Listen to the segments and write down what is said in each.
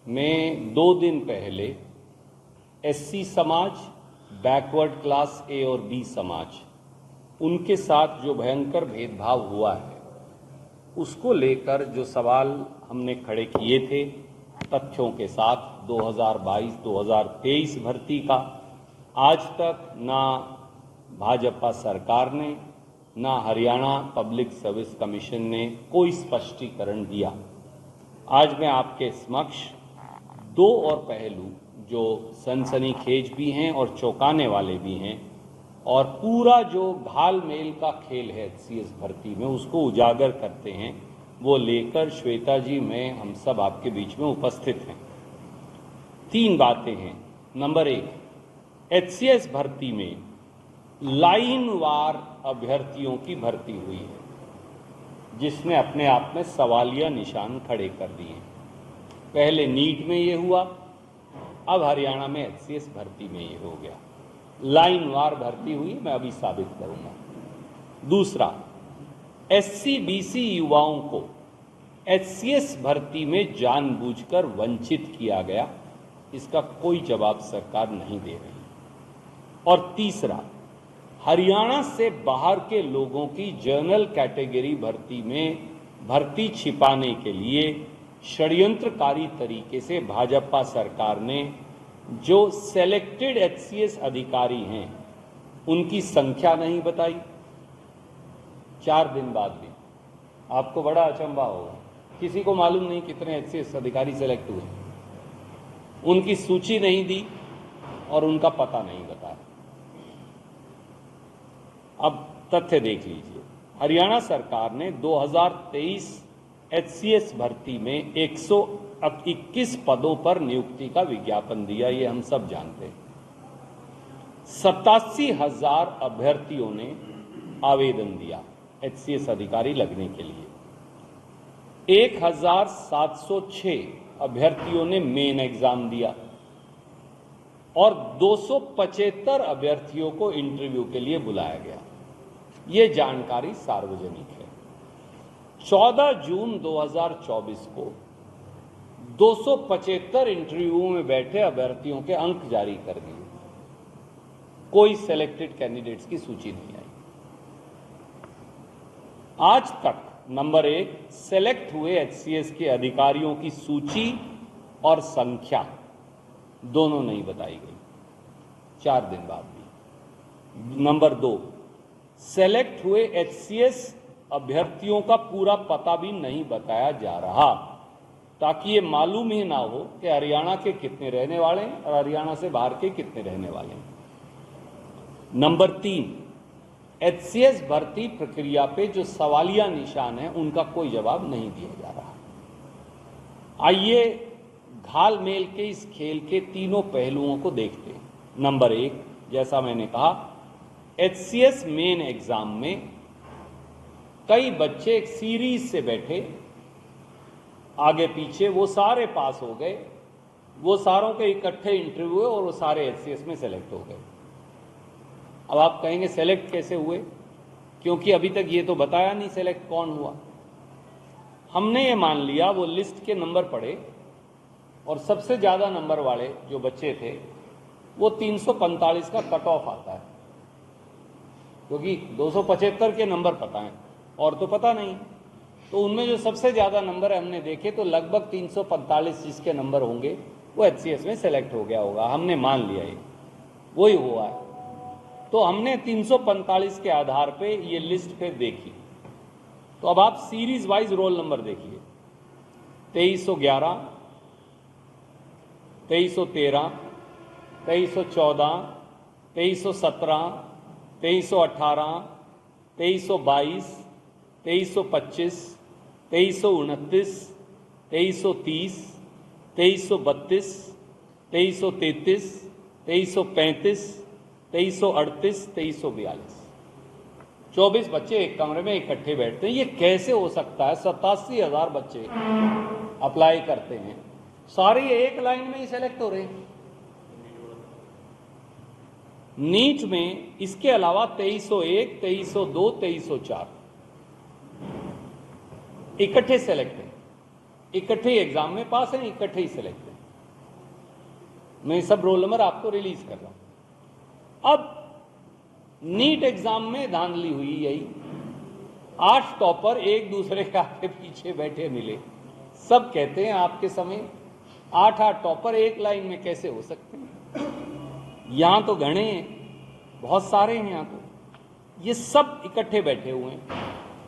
में 2 दिन पहले एससी समाज, बैकवर्ड क्लास ए और बी समाज, उनके साथ जो भयंकर भेदभाव हुआ है उसको लेकर जो सवाल हमने खड़े किए थे तथ्यों के साथ 2022-2023 भर्ती का आज तक ना भाजपा सरकार ने ना हरियाणा पब्लिक सर्विस कमीशन ने कोई स्पष्टीकरण दिया। आज मैं आपके समक्ष 2 और पहलू जो सनसनीखेज भी हैं और चौंकाने वाले भी हैं और पूरा जो घालमेल का खेल है एचसीएस भर्ती में उसको उजागर करते हैं, वो लेकर श्वेता जी मैं हम सब आपके बीच में उपस्थित हैं। 3 बातें हैं। नंबर 1, एचसीएस भर्ती में लाइनवार अभ्यर्थियों की भर्ती हुई है, जिसने अपने आप में सवालिया निशान खड़े कर दिए। पहले नीट में ये हुआ, अब हरियाणा में एचसीएस भर्ती में ये हो गया। लाइनवार भर्ती हुई, मैं अभी साबित करूंगा। दूसरा, एससी बीसी युवाओं को एचसीएस भर्ती में जानबूझकर वंचित किया गया, इसका कोई जवाब सरकार नहीं दे रही। और तीसरा, हरियाणा से बाहर के लोगों की जनरल कैटेगरी भर्ती में भर्ती छिपाने के लिए षड्यंत्रकारी तरीके से भाजपा सरकार ने जो सेलेक्टेड एचसीएस अधिकारी हैं उनकी संख्या नहीं बताई। 4 दिन बाद भी आपको बड़ा अचंभा होगा, किसी को मालूम नहीं कितने एचसीएस अधिकारी सेलेक्ट हुए, उनकी सूची नहीं दी और उनका पता नहीं बताया। अब तथ्य देख लीजिए, हरियाणा सरकार ने 2023 एचसीएस भर्ती में 121 पदों पर नियुक्ति का विज्ञापन दिया, ये हम सब जानते हैं। 87,000 अभ्यर्थियों ने आवेदन दिया एचसीएस अधिकारी लगने के लिए। 1,706 अभ्यर्थियों ने मेन एग्जाम दिया और 275 अभ्यर्थियों को इंटरव्यू के लिए बुलाया गया। ये जानकारी सार्वजनिक है। 14 जून 2024 को 275 इंटरव्यू में बैठे अभ्यर्थियों के अंक जारी कर दिए। कोई सेलेक्टेड कैंडिडेट्स की सूची नहीं आई। आज तक नंबर 1, सेलेक्ट हुए एचसीएस के अधिकारियों की सूची और संख्या दोनों नहीं बताई गई, 4 दिन बाद भी। नंबर 2, सेलेक्ट हुए एचसीएस अभ्यर्थियों का पूरा पता भी नहीं बताया जा रहा, ताकि ये मालूम ही ना हो कि हरियाणा के कितने रहने वाले हैं और हरियाणा से बाहर के कितने रहने वाले हैं। नंबर 3, एचसीएस भर्ती प्रक्रिया पे जो सवालिया निशान है उनका कोई जवाब नहीं दिया जा रहा। आइए घालमेल के इस खेल के तीनों पहलुओं को देखते हैं। नंबर 1, जैसा मैंने कहा, एचसीएस मेन एग्जाम में कई बच्चे एक सीरीज से बैठे, आगे पीछे, वो सारे पास हो गए, वो सारों के इकट्ठे इंटरव्यू हुए और वो सारे एचसीएस में सेलेक्ट हो गए। अब आप कहेंगे सेलेक्ट कैसे हुए, क्योंकि अभी तक ये तो बताया नहीं सेलेक्ट कौन हुआ। हमने ये मान लिया, वो लिस्ट के नंबर पढ़े और सबसे ज्यादा नंबर वाले जो बच्चे थे वो 345 का कट ऑफ आता है, क्योंकि 275 के नंबर पता हैं और तो पता नहीं, तो उनमें जो सबसे ज्यादा नंबर है हमने देखे तो लगभग 345 जिसके नंबर होंगे वो एचसीएस में सेलेक्ट हो गया होगा। हमने मान लिया ये वही हुआ है। तो हमने 345 के आधार पे ये लिस्ट फिर देखी। तो अब आप सीरीज वाइज रोल नंबर देखिए, 2311, 2313, 2314, 2317, 2318, 2322, 2325, 2329, 2330, 2332, 2333, 2335, 2338, 2342, 24 बच्चे एक कमरे में इकट्ठे बैठते हैं। ये कैसे हो सकता है? 87,000 बच्चे अप्लाई करते हैं, सारे एक लाइन में ही सेलेक्ट हो रहे हैं। नीट में इसके अलावा 2301, 2302, 2304 इकट्ठे सेलेक्ट हैं, इकट्ठे एग्जाम में पास हैं, इकट्ठे ही सेलेक्ट हैं। मैं सब रोल नंबर आपको रिलीज कर रहा हूं। अब नीट एग्जाम में धांधली हुई यही, 8 टॉपर एक दूसरे के आगे पीछे बैठे मिले। सब कहते हैं आपके समय 8 टॉपर एक लाइन में कैसे हो सकते हैं? यहां तो गणे हैं, बहुत सारे हैं यहां तो। ये सब इकट्ठे बैठे हुए हैं,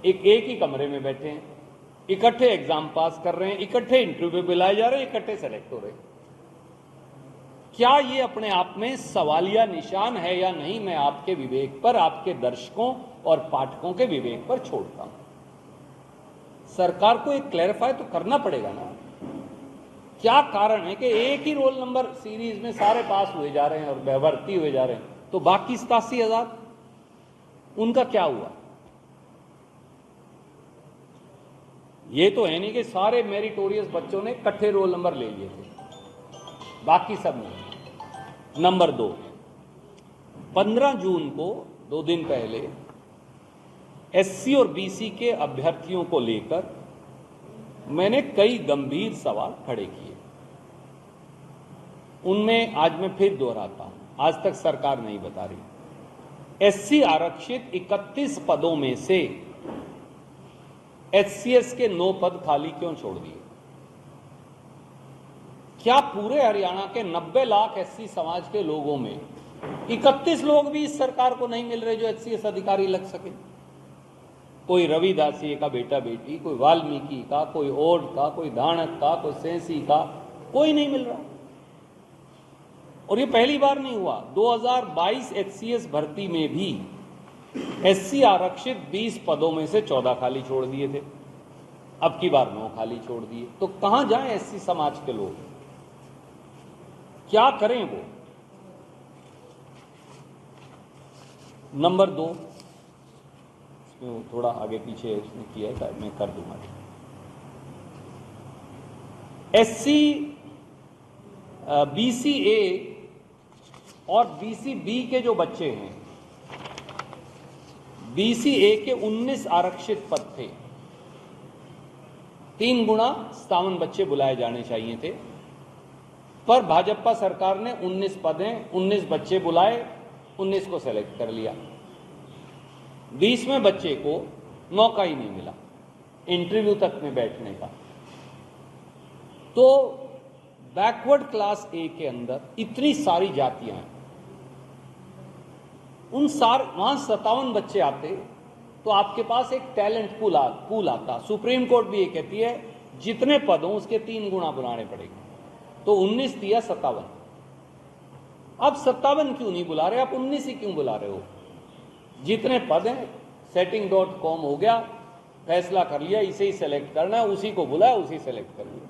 एक ही कमरे में बैठे हैं, इकट्ठे एग्जाम पास कर रहे हैं, इकट्ठे इंटरव्यू बुलाए जा रहे हैं, इकट्ठे सेलेक्ट हो रहे हैं। क्या ये अपने आप में सवालिया निशान है या नहीं, मैं आपके विवेक पर, आपके दर्शकों और पाठकों के विवेक पर छोड़ता हूं। सरकार को एक क्लैरिफाई तो करना पड़ेगा ना, क्या कारण है कि एक ही रोल नंबर सीरीज में सारे पास हुए जा रहे हैं और भर्ती हुए जा रहे हैं, तो बाकी 87,000 उनका क्या हुआ? ये तो है नहीं कि सारे मेरिटोरियस बच्चों ने इकट्ठे रोल नंबर ले लिए थे, बाकी सब नहीं। नंबर 2, 15 जून को 2 दिन पहले एससी और बीसी के अभ्यर्थियों को लेकर मैंने कई गंभीर सवाल खड़े किए। उनमें आज मैं फिर दोहराता हूं, आज तक सरकार नहीं बता रही। एससी आरक्षित 31 पदों में से एचसीएस के 9 पद खाली क्यों छोड़ दिए? क्या पूरे हरियाणा के 90 लाख एससी समाज के लोगों में 31 लोग भी इस सरकार को नहीं मिल रहे जो एचसीएस अधिकारी लग सके? कोई रविदासिये का बेटा बेटी, कोई वाल्मीकि का, कोई ओड का, कोई धाणक का, कोई सेंसी का, कोई नहीं मिल रहा। और ये पहली बार नहीं हुआ। 2022 एचसीएस भर्ती में भी एससी आरक्षित 20 पदों में से 14 खाली छोड़ दिए थे, अब की बार 9 खाली छोड़ दिए। तो कहां जाएं एससी समाज के लोग, क्या करें वो? नंबर 2, थोड़ा आगे पीछे उसने किया है, मैं कर दूंगा। एससी बीसीए और बीसीबी के जो बच्चे हैं, बीसीए के 19 आरक्षित पद थे, 3 गुना 57 बच्चे बुलाए जाने चाहिए थे, पर भाजपा सरकार ने 19 पद हैं, 19 बच्चे बुलाए, 19 को सेलेक्ट कर लिया। 20वें बच्चे को मौका ही नहीं मिला इंटरव्यू तक में बैठने का। तो बैकवर्ड क्लास ए के अंदर इतनी सारी जातियां हैं, वहां 57 बच्चे आते तो आपके पास एक टैलेंट पूल आता। सुप्रीम कोर्ट भी ये कहती है जितने पद हों उसके 3 गुना बुलाने पड़ेंगे। तो 19 दिया 57, अब 57 क्यों नहीं बुला रहे, आप 19 ही क्यों बुला रहे हो? जितने पद हैं setting.com हो गया, फैसला कर लिया इसे ही सेलेक्ट करना है, उसी को बुलाया, उसी सेलेक्ट कर लिया।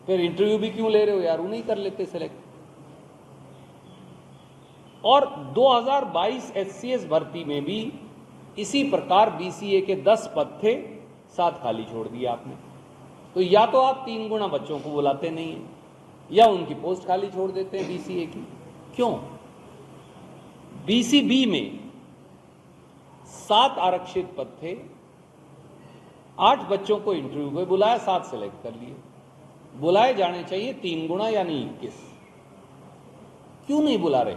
फिर इंटरव्यू भी क्यों ले रहे हो यार, उन्हीं कर लेते सेलेक्ट। और 2022 एचसीएस भर्ती में भी इसी प्रकार बीसीए के 10 पद थे, 7 खाली छोड़ दिए आपने। तो या तो आप 3 गुना बच्चों को बुलाते नहीं हैं, या उनकी पोस्ट खाली छोड़ देते हैं बीसीए की। क्यों? बीसीबी में 7 आरक्षित पद थे, 8 बच्चों को इंटरव्यू में बुलाया, 7 सेलेक्ट कर लिए। बुलाए जाने चाहिए 3 गुना यानी 21, क्यों नहीं बुला रहे?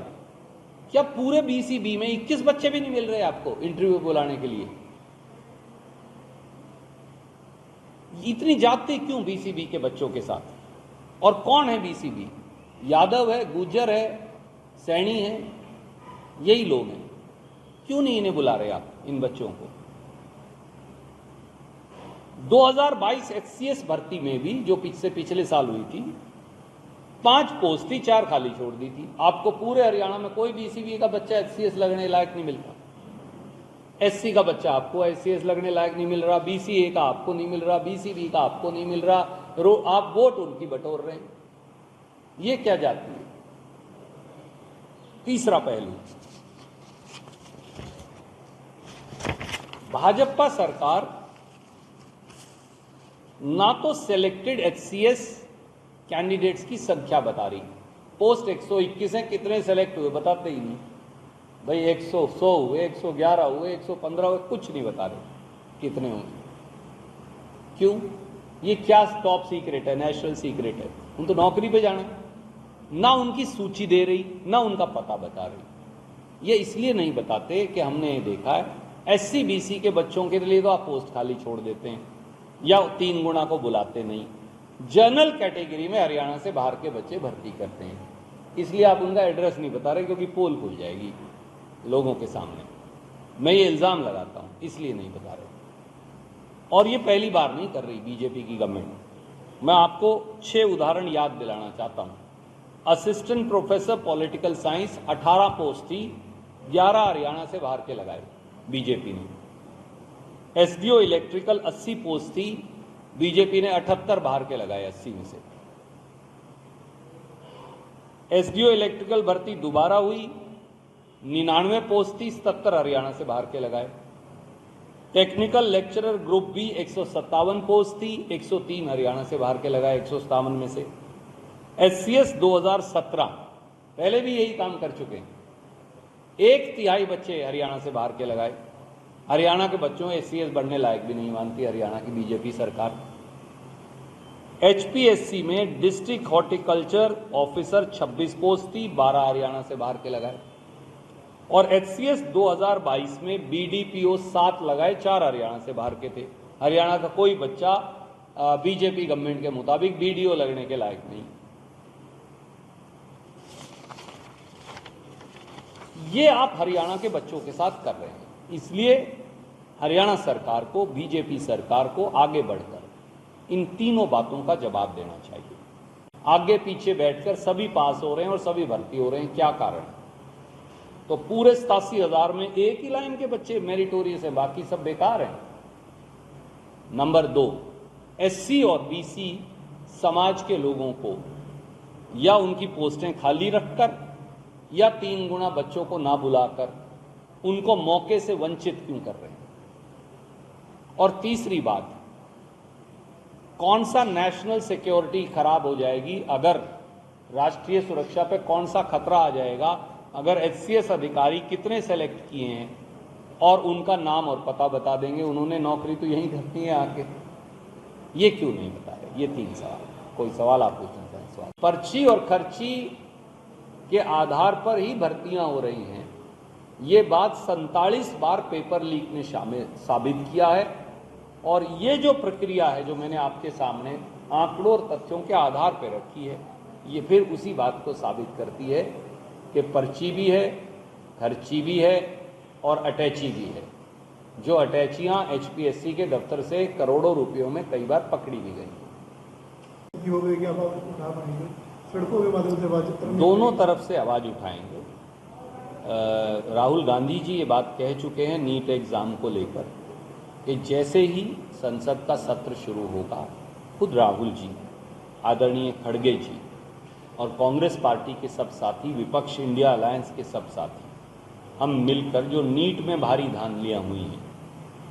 क्या पूरे बीसीबी में 21 बच्चे भी नहीं मिल रहे आपको इंटरव्यू बुलाने के लिए? इतनी जाति क्यों बीसीबी के बच्चों के साथ? और कौन है बीसीबी? यादव है, गुर्जर है, सैनी है, यही लोग हैं। क्यों नहीं इन्हें बुला रहे आप, इन बच्चों को? 2022 एचसीएस भर्ती में भी जो पिछले साल हुई थी, 5 पोस्ट थी, 4 खाली छोड़ दी थी। आपको पूरे हरियाणा में कोई बीसीबी का बच्चा एचसीएस लगने लायक नहीं मिलता। एससी का बच्चा आपको एचसीएस लगने लायक नहीं मिल रहा, बीसीए का आपको नहीं मिल रहा, बीसीबी का आपको नहीं मिल रहा, आप वोट उनकी बटोर रहे हैं। ये क्या जाती है? तीसरा पहलू, भाजपा सरकार ना तो सिलेक्टेड एचसीएस कैंडिडेट्स की संख्या बता रही, पोस्ट 121 है, कितने सेलेक्ट हुए बताते ही नहीं भाई। 100 हुए, 111 हुए, 115 हुए, कुछ नहीं बता रहे कितने हुए। क्यों? ये क्या टॉप सीक्रेट है, नेशनल सीक्रेट है? उन तो नौकरी पे जाना है। ना उनकी सूची दे रही, ना उनका पता बता रही। ये इसलिए नहीं बताते कि हमने ये देखा है SC BC के बच्चों के लिए तो आप पोस्ट खाली छोड़ देते हैं या 3 गुणा को बुलाते नहीं। जनरल कैटेगरी में हरियाणा से बाहर के बच्चे भर्ती करते हैं, इसलिए आप उनका एड्रेस नहीं बता रहे क्योंकि पोल खुल जाएगी लोगों के सामने। मैं ये इल्ज़ाम लगाता हूं, इसलिए नहीं बता रहे। और ये पहली बार नहीं कर रही बीजेपी की गवर्नमेंट। मैं आपको 6 उदाहरण याद दिलाना चाहता हूं। Assistant professor political science 18 post थी, 11 हरियाणा से बाहर के लगाए बीजेपी ने। SDO इलेक्ट्रिकल 80 पोस्ट थी, बीजेपी ने 78 बाहर के लगाए 80 में से। SDO इलेक्ट्रिकल भर्ती दोबारा हुई, 99 पोस्ट थी, 77 हरियाणा से बाहर के लगाए। Technical lecturer group B 157 post थी, 103 हरियाणा से बाहर के लगाए 157 में से। SCS 2017 पहले भी यही काम कर चुके हैं, 1/3 बच्चे हरियाणा से बाहर के लगाए। हरियाणा के बच्चों SCS बढ़ने लायक भी नहीं मानती हरियाणा की बीजेपी सरकार। HPSC में डिस्ट्रिक्ट हॉर्टिकल्चर ऑफिसर 26 पोस्ट थी, 12 हरियाणा से बाहर के लगाए। और HCS 2022 में BDPO 7 लगाए, 4 हरियाणा से बाहर के थे। हरियाणा का कोई बच्चा बीजेपी गवर्नमेंट के मुताबिक BDO लगने के लायक नहीं। ये आप हरियाणा के बच्चों के साथ कर रहे हैं, इसलिए हरियाणा सरकार को, बीजेपी सरकार को आगे बढ़कर इन तीनों बातों का जवाब देना चाहिए। आगे पीछे बैठकर सभी पास हो रहे हैं और सभी भर्ती हो रहे हैं, क्या कारण है? तो पूरे 87,000 में एक ही लाइन के बच्चे मेरिटोरियस हैं, बाकी सब बेकार हैं। नंबर 2, SC और BC समाज के लोगों को या उनकी पोस्टें खाली रखकर या 3 गुना बच्चों को ना बुलाकर उनको मौके से वंचित क्यों कर रहे हैं? और तीसरी बात, कौन सा नेशनल सिक्योरिटी खराब हो जाएगी, अगर राष्ट्रीय सुरक्षा पे कौन सा खतरा आ जाएगा अगर HCS अधिकारी कितने सेलेक्ट किए हैं और उनका नाम और पता बता देंगे, उन्होंने नौकरी तो यहीं करनी है आके, ये क्यों नहीं बता रहे? ये 3 सवाल। कोई सवाल आप पूछना चाहें? सवाल। पर्ची और खर्ची के आधार पर ही भर्तियां हो रही हैं, ये बात 47 बार पेपर लीक ने साबित किया है। और ये जो प्रक्रिया है जो मैंने आपके सामने आंकड़ों और तथ्यों के आधार पर रखी है, ये फिर उसी बात को साबित करती है कि पर्ची भी है, खर्ची भी है और अटैची भी है। जो अटैचियां HPSC के दफ्तर से करोड़ों रुपयों में कई बार पकड़ी भी गई। हो गई कि अब आप उठा पाएंगे, सड़कों के माध्यम से बातचीत दोनों तरफ से आवाज उठाएंगे। राहुल गांधी जी ये बात कह चुके हैं नीट एग्जाम को लेकर कि जैसे ही संसद का सत्र शुरू होगा, खुद राहुल जी, आदरणीय खड़गे जी और कांग्रेस पार्टी के सब साथी, विपक्ष इंडिया अलायंस के सब साथी, हम मिलकर जो नीट में भारी धांधलियां हुई हैं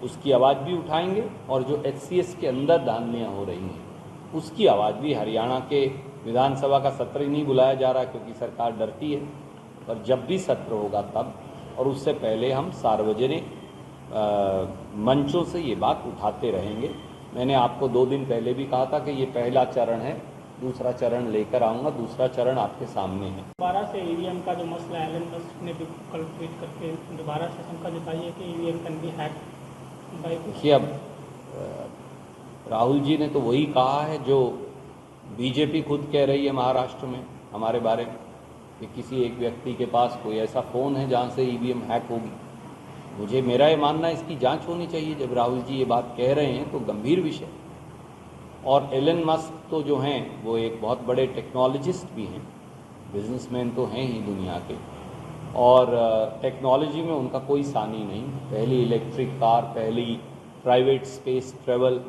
उसकी आवाज़ भी उठाएंगे और जो HCS के अंदर धांधलियां हो रही हैं उसकी आवाज़ भी। हरियाणा के विधानसभा का सत्र ही नहीं बुलाया जा रहा क्योंकि सरकार डरती है, पर जब भी सत्र होगा तब, और उससे पहले हम सार्वजनिक मंचों से ये बात उठाते रहेंगे। मैंने आपको 2 दिन पहले भी कहा था कि ये पहला चरण है, दूसरा चरण लेकर आऊँगा, दूसरा चरण आपके सामने है। दोबारा से EVM का जो मसला है, एलन मस्क ने भी कल ट्वीट करके दोबारा से शंका जताई है कि EVM कैन बी हैक। देखिए, अब राहुल जी ने तो वही कहा है जो बीजेपी खुद कह रही है महाराष्ट्र में हमारे बारे में, कि किसी एक व्यक्ति के पास कोई ऐसा फ़ोन है जहाँ से EVM हैक होगी। मेरा ये मानना है इसकी जांच होनी चाहिए। जब राहुल जी ये बात कह रहे हैं तो गंभीर विषय। और एलन मस्क तो जो हैं वो एक बहुत बड़े टेक्नोलॉजिस्ट भी हैं, बिजनेसमैन तो हैं ही दुनिया के, और टेक्नोलॉजी में उनका कोई सानी नहीं। पहली इलेक्ट्रिक कार, पहली प्राइवेट स्पेस ट्रेवल,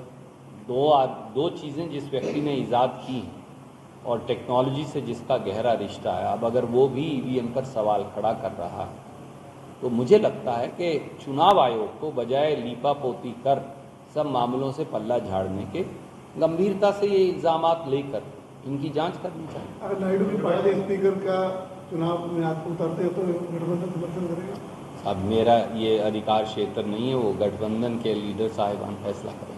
दो चीज़ें जिस व्यक्ति ने ईजाद की और टेक्नोलॉजी से जिसका गहरा रिश्ता है, अब अगर वो भी EVM पर सवाल खड़ा कर रहा है तो मुझे लगता है कि चुनाव आयोग को बजाय लीपापोती कर सब मामलों से पल्ला झाड़ने के गंभीरता से ये इल्ज़ामात लेकर इनकी जांच करनी चाहिए। अगर नायडू की पार्टी स्पीकर का चुनाव में आपको उतरते हो तो गठबंधन समर्थन करेगा? अब मेरा ये अधिकार क्षेत्र नहीं है, वो गठबंधन के लीडर साहिबान फैसला करें।